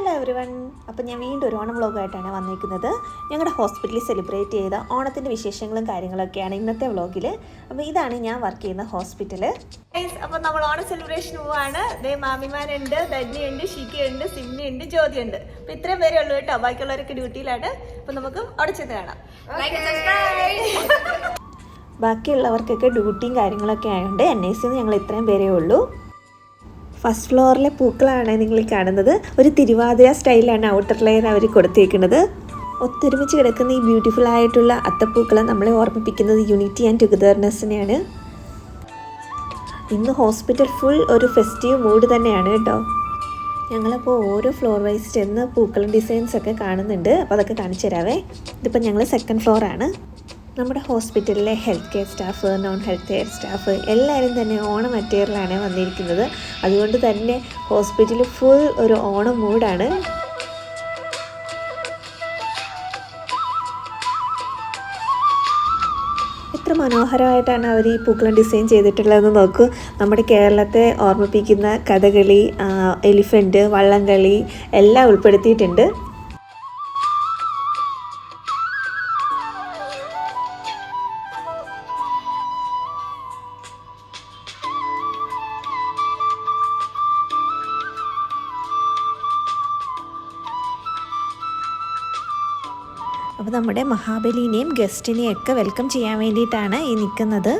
Hello everyone. അപ്പോൾ ഞാൻ വീണ്ടും ഒരു ഓണം വ്ളോഗായിട്ടാണ് വന്നിരിക്കുന്നത്. ഞങ്ങളുടെ ഹോസ്പിറ്റലിൽ സെലിബ്രേറ്റ് ചെയ്ത ഓണത്തിൻ്റെ വിശേഷങ്ങളും കാര്യങ്ങളൊക്കെയാണ് ഇന്നത്തെ വ്ളോഗിൽ. അപ്പോൾ ഇതാണ് ഞാൻ വർക്ക് ചെയ്യുന്ന ഹോസ്പിറ്റൽ. അപ്പോൾ നമ്മൾ ഓണം സെലിബ്രേഷൻ പോവാണ്. മാമിമാരുണ്ട്, ധന്യുണ്ട്, ഷിക്കയുണ്ട്, സിമ്മിയുണ്ട്, ജ്യോതിയുണ്ട്. അപ്പോൾ ഇത്രയും പേരേ ഉള്ളൂ കേട്ടോ. ബാക്കിയുള്ളവരൊക്കെ ഡ്യൂട്ടിയിലാണ്. അപ്പോൾ നമുക്ക് അവിടെ ചെന്ന് കാണാം. ബാക്കിയുള്ളവർക്കൊക്കെ ഡ്യൂട്ടിയും കാര്യങ്ങളൊക്കെ ആയതുകൊണ്ട് NICന്ന് ഞങ്ങൾ ഇത്രയും പേരേ ഉള്ളൂ. ഫസ്റ്റ് ഫ്ലോറിലെ പൂക്കളാണ് നിങ്ങൾ കാണുന്നത്. ഒരു തിരുവാതിര സ്റ്റൈലാണ് ഔട്ടർ ലെയർ അവർ കൊടുത്തേക്കുന്നത്. ഒത്തൊരുമിച്ച് കിടക്കുന്ന ഈ ബ്യൂട്ടിഫുൾ ആയിട്ടുള്ള അത്തപ്പൂക്കൾ നമ്മളെ ഓർമ്മിപ്പിക്കുന്നത് യൂണിറ്റി ആൻഡ് ടുഗദർനെസ്സിനെയാണ്. ഇന്ന് ഹോസ്പിറ്റൽ ഫുൾ ഒരു ഫെസ്റ്റീവ് മൂഡ് തന്നെയാണ് കേട്ടോ. ഞങ്ങളപ്പോൾ ഓരോ ഫ്ലോർ വൈസ് ചെന്ന് പൂക്കളും ഡിസൈൻസൊക്കെ കാണുന്നുണ്ട്. അപ്പോൾ അതൊക്കെ കാണിച്ചു തരാവേ. ഇതിപ്പോൾ ഞങ്ങൾ സെക്കൻഡ് ഫ്ലോറാണ്. നമ്മുടെ ഹോസ്പിറ്റലിലെ health care staff, non health care staff എല്ലാവരും തന്നെ ഓണം അറ്റയറിലാണ് വന്നിരിക്കുന്നത്. അതുകൊണ്ട് തന്നെ ഹോസ്പിറ്റൽ ഫുൾ ഒരു ഓണം മൂഡാണ്. എത്ര മനോഹരമായിട്ടാണ് അവർ ഈ പൂക്കളം ഡിസൈൻ ചെയ്തിട്ടുള്ളതെന്ന് നോക്കൂ. നമ്മുടെ കേരളത്തെ ഓർമ്മിപ്പിക്കുന്ന കഥകളി, എലിഫൻറ്റ്, വള്ളംകളി എല്ലാം ഉൾപ്പെടുത്തിയിട്ടുണ്ട്. അപ്പോൾ നമ്മുടെ മഹാബലിനെയും ഗസ്റ്റിനെയും ഒക്കെ വെൽക്കം ചെയ്യാൻ വേണ്ടിയിട്ടാണ് ഈ നിൽക്കുന്നത്.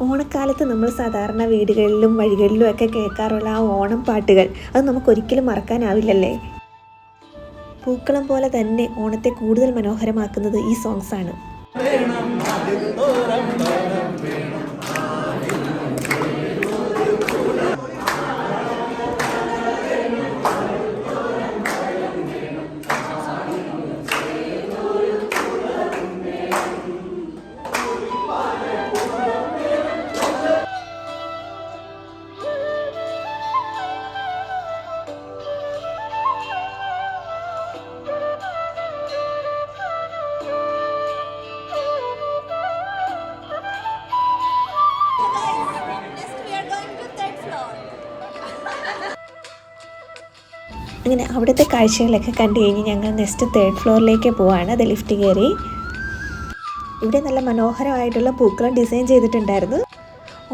ഓണക്കാലത്ത് നമ്മൾ സാധാരണ വീടുകളിലും വഴികളിലും ഒക്കെ കേൾക്കാറുള്ള ആ ഓണം പാട്ടുകൾ അത് നമുക്കൊരിക്കലും മറക്കാനാവില്ലല്ലേ. പൂക്കളം പോലെ തന്നെ ഓണത്തെ കൂടുതൽ മനോഹരമാക്കുന്നത് ഈ സോങ്സാണ്. അങ്ങനെ അവിടുത്തെ കാഴ്ചകളൊക്കെ കണ്ടു കഴിഞ്ഞ് ഞങ്ങൾ നെക്സ്റ്റ് 3rd ഫ്ലോറിലേക്ക് പോവാണ്. അത് ലിഫ്റ്റ് കയറി. ഇവിടെ നല്ല മനോഹരമായിട്ടുള്ള പൂക്കളം ഡിസൈൻ ചെയ്തിട്ടുണ്ടായിരുന്നു.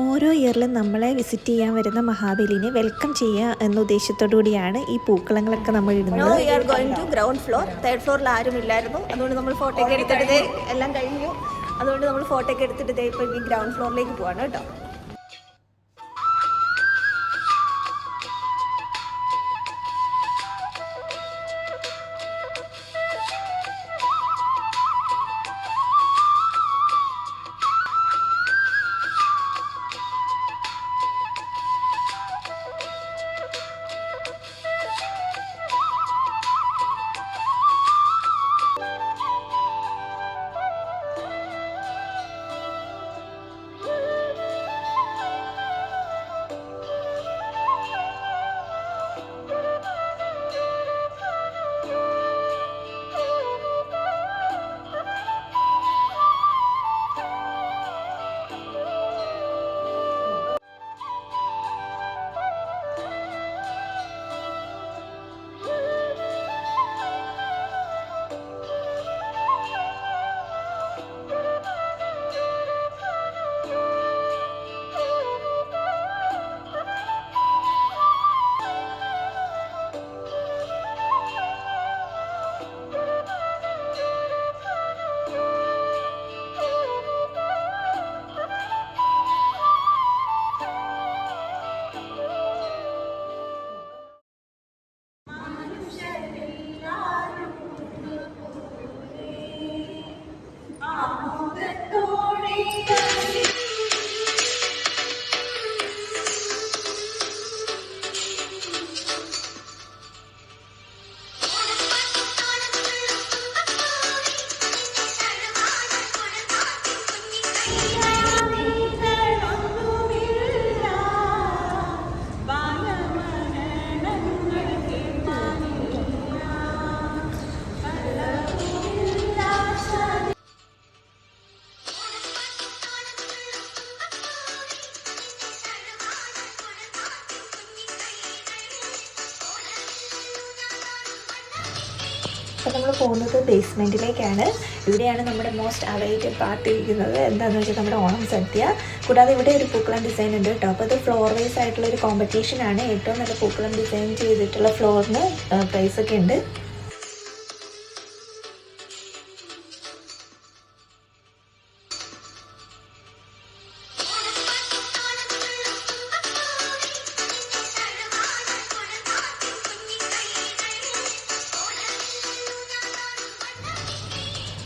ഓരോ ഇയറിലും നമ്മളെ വിസിറ്റ് ചെയ്യാൻ വരുന്ന മഹാബലിനെ വെൽക്കം ചെയ്യുക എന്ന ഉദ്ദേശത്തോടു കൂടിയാണ് ഈ പൂക്കളങ്ങളൊക്കെ നമ്മൾ ഇടുന്നത്. We are going to ground floor. 3rd ഫ്ലോറിൽ ആരും ഇല്ലായിരുന്നു. അതുകൊണ്ട് നമ്മൾ ഫോട്ടോ ഒക്കെ എടുത്തിട്ട് എല്ലാം കഴിഞ്ഞു. അതുകൊണ്ട് നമ്മൾ ഫോട്ടോ ഒക്കെ എടുത്തിട്ട് ഇപ്പോൾ ഈ ഗ്രൗണ്ട് ഫ്ലോറിലേക്ക് പോവാണ് കേട്ടോ. അപ്പോൾ നമ്മൾ പോകുന്നത് ബേസ്മെൻറ്റിലേക്കാണ്. ഇവിടെയാണ് നമ്മുടെ മോസ്റ്റ് അവൈറ്റഡ് പാർട്ട് ഇരിക്കുന്നത്. എന്താണെന്ന് വെച്ചാൽ നമ്മുടെ ഓണം സദ്യ. കൂടാതെ ഇവിടെ ഒരു പൂക്കളം ഡിസൈൻ ഉണ്ട് കേട്ടോ. അപ്പോൾ അത് ഫ്ലോർ വൈസ് ആയിട്ടുള്ള ഒരു കോമ്പറ്റീഷനാണ്. ഏറ്റവും നല്ല പൂക്കളം ഡിസൈൻ ചെയ്തിട്ടുള്ള ഫ്ലോറിന് പ്രൈസൊക്കെ ഉണ്ട്.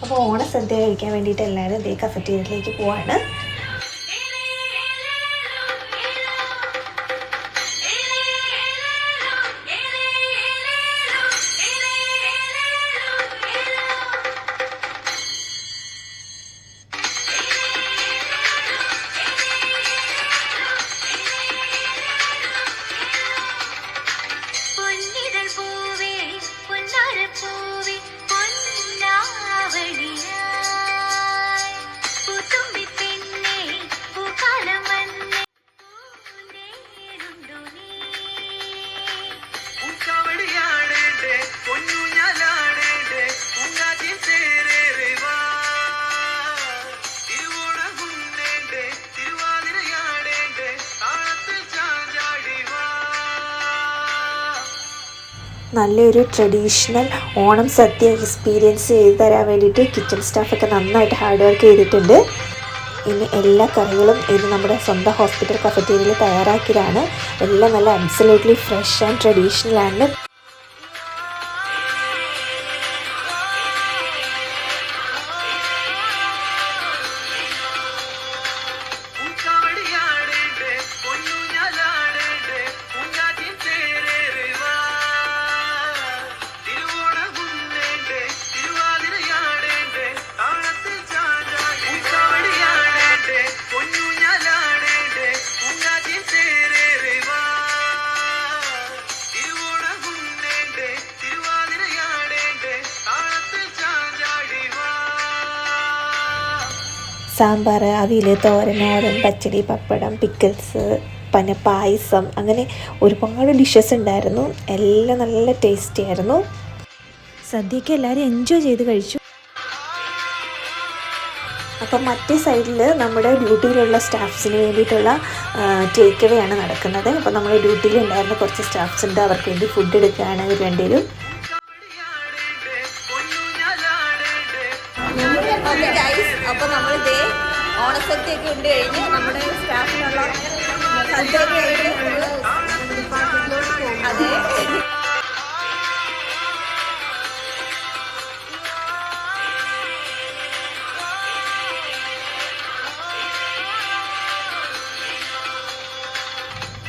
അപ്പോൾ ഓണസദ്യ കഴിക്കാൻ വേണ്ടിയിട്ട് എല്ലാവരും ഇതേ കഫറ്റീരിയയിലേക്ക് പോവാണ്. നല്ലൊരു ട്രഡീഷണൽ ഓണം സദ്യ എക്സ്പീരിയൻസ് ചെയ്ത് തരാൻ വേണ്ടിയിട്ട് കിച്ചൺ സ്റ്റാഫൊക്കെ നന്നായിട്ട് ഹാർഡ് വർക്ക് ചെയ്തിട്ടുണ്ട്. ഇനി എല്ലാ കറികളും ഇത് നമ്മുടെ സ്വന്തം ഹോസ്പിറ്റൽ കഫറ്റീരിയയിൽ തയ്യാറാക്കിയതാണ്. എല്ലാം നല്ല അബ്സല്യൂട്ട്ലി ഫ്രഷ് ആൻഡ് ട്രഡീഷണലാണ്. സാമ്പാർ, അവിയൽ, തോരൻ, ഓരൻ, പച്ചടി, പപ്പടം, പിക്കിൾസ്, പിന്നെ പായസം, അങ്ങനെ ഒരുപാട് ഡിഷസ് ഉണ്ടായിരുന്നു. എല്ലാം നല്ല ടേസ്റ്റി ആയിരുന്നു. സദ്യയൊക്കെ എല്ലാവരും എൻജോയ് ചെയ്ത് കഴിച്ചു. അപ്പം മറ്റേ സൈഡിൽ നമ്മുടെ ഡ്യൂട്ടിയിലുള്ള സ്റ്റാഫ്സിന് വേണ്ടിയിട്ടുള്ള ടേക്ക് അവേ ആണ് നടക്കുന്നത്. അപ്പോൾ നമ്മുടെ ഡ്യൂട്ടിയിലുണ്ടായിരുന്ന കുറച്ച് സ്റ്റാഫ്സ് ഉണ്ട്. അവർക്ക് വേണ്ടി ഫുഡ് എടുക്കുകയാണ് ഇവർ രണ്ടുപേരും. അപ്പോൾ നമ്മളിതേ ഓണസദ്യയൊക്കെ ഉണ്ട് കഴിഞ്ഞ് നമ്മുടെ സ്റ്റാഫിനുള്ള സദ്യയൊക്കെ അതെ.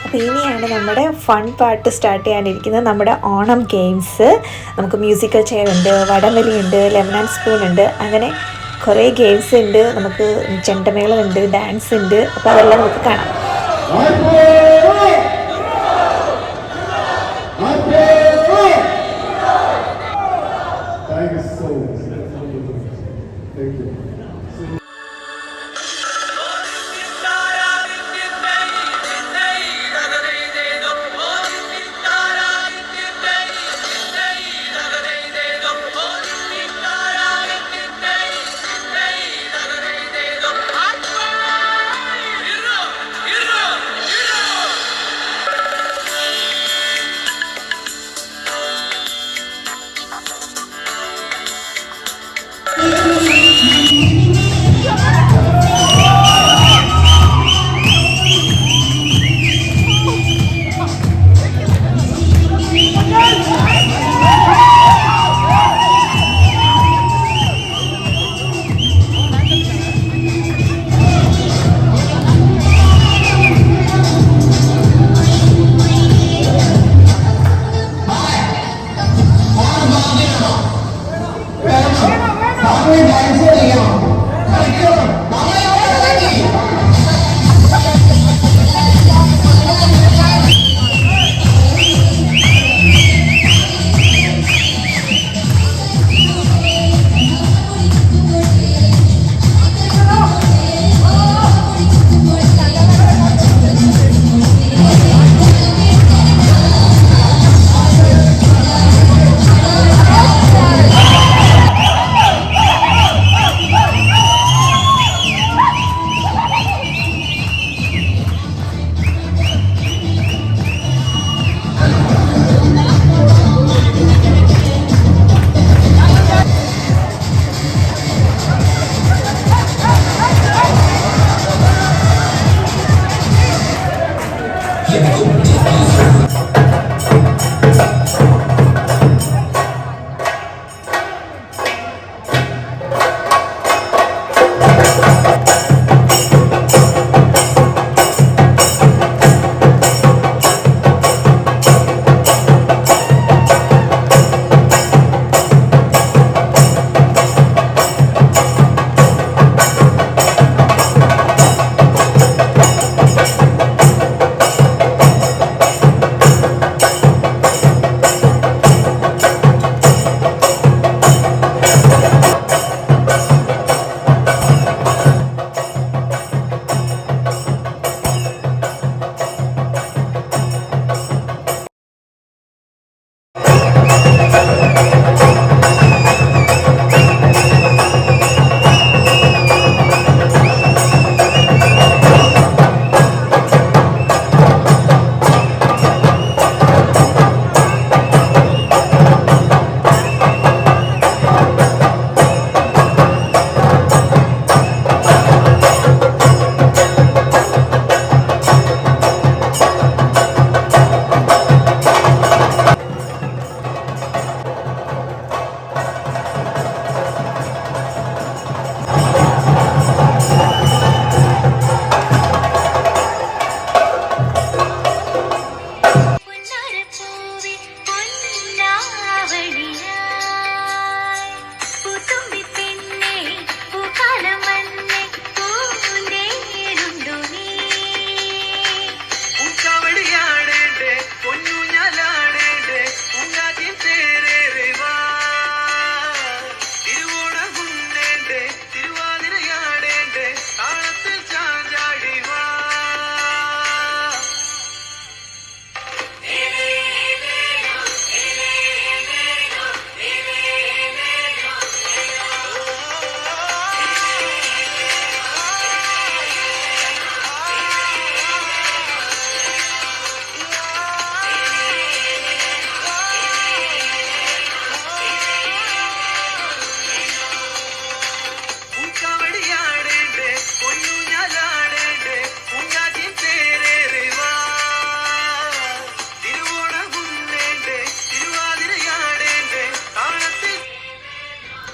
അപ്പോൾ ഇനിയാണ് നമ്മുടെ ഫൺ പാർട്ട് സ്റ്റാർട്ട് ചെയ്യാനിരിക്കുന്നത്. നമ്മുടെ ഓണം ഗെയിംസ്. നമുക്ക് മ്യൂസിക്കൽ ചെയർ ഉണ്ട്, വടംവലിയുണ്ട്, ലെമൺ ആൻഡ് സ്പൂൺ ഉണ്ട്, അങ്ങനെ കുറേ ഗെയിംസ് ഉണ്ട്. നമുക്ക് ചെണ്ടമേളമുണ്ട്, ഡാൻസ് ഉണ്ട്. അപ്പോൾ അതെല്ലാം നമുക്ക് കാണാം.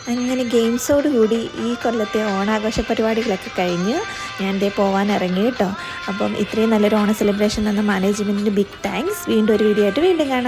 അങ്ങനെ ഗെയിംസോടുകൂടി ഈ കൊല്ലത്തെ ഓണാഘോഷ പരിപാടികളൊക്കെ കഴിഞ്ഞ് ഞാൻ ദേ പോകാൻ ഇറങ്ങി കേട്ടോ. അപ്പം ഇത്രയും നല്ലൊരു ഓണ സെലിബ്രേഷൻ തന്ന മാനേജ്മെൻറ്റിന് ബിഗ് താങ്ക്സ്. വീണ്ടും ഒരു വീഡിയോ ആയിട്ട് വീണ്ടും കാണാം.